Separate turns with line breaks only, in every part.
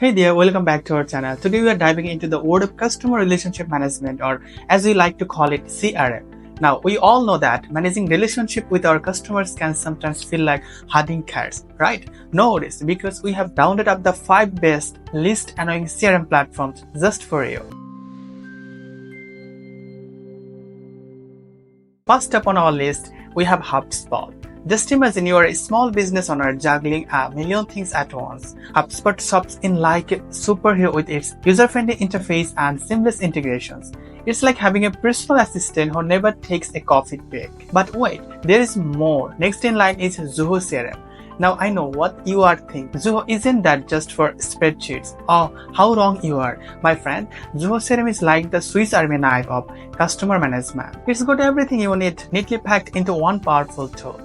Hey there, welcome back to our channel. Today we are diving into the world of customer relationship management, or as we like to call it, CRM. Now, we all know that managing relationship with our customers can sometimes feel like herding cats, right? No worries, because we have rounded up the 5 best, least annoying CRM platforms just for you. First up on our list, we have HubSpot. Just imagine you are a small business owner juggling a million things at once. HubSpot shops in like a superhero with its user-friendly interface and seamless integrations. It's like having a personal assistant who never takes a coffee break. But wait, there is more. Next in line is Zoho CRM. Now I know what you are thinking. Zoho isn't that just for spreadsheets? Oh, how wrong you are. My friend, Zoho CRM is like the Swiss Army knife of customer management. It's got everything you need neatly packed into one powerful tool.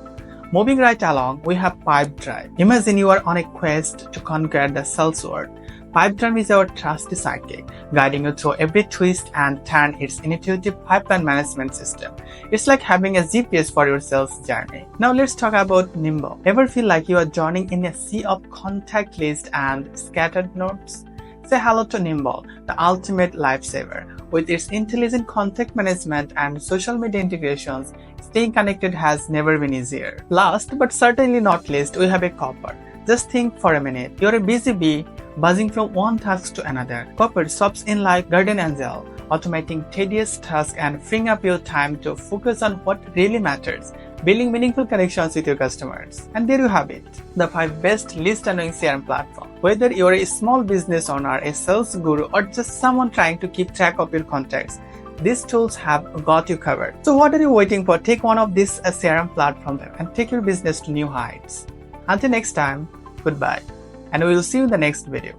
Moving right along, we have Pipedrive. Imagine you are on a quest to conquer the sales world. Pipedrive is our trusty sidekick, guiding you through every twist and turn. Its intuitive pipeline management system. It's like having a GPS for your sales journey. Now let's talk about Nimble. Ever feel like you are joining in a sea of contact lists and scattered notes? Say hello to Nimble, the ultimate lifesaver. With its intelligent contact management and social media integrations, staying connected has never been easier. Last but certainly not least, we have a Copper. Just think for a minute. You're a busy bee buzzing from one task to another. Copper stops in like guardian angel, automating tedious tasks and freeing up your time to focus on what really matters, building meaningful connections with your customers. And there you have it, the 5 best least annoying CRM platforms. Whether you're a small business owner, a sales guru, or just someone trying to keep track of your contacts, these tools have got you covered. So what are you waiting for? Take one of these CRM platforms and take your business to new heights. Until next time, goodbye, and we will see you in the next video.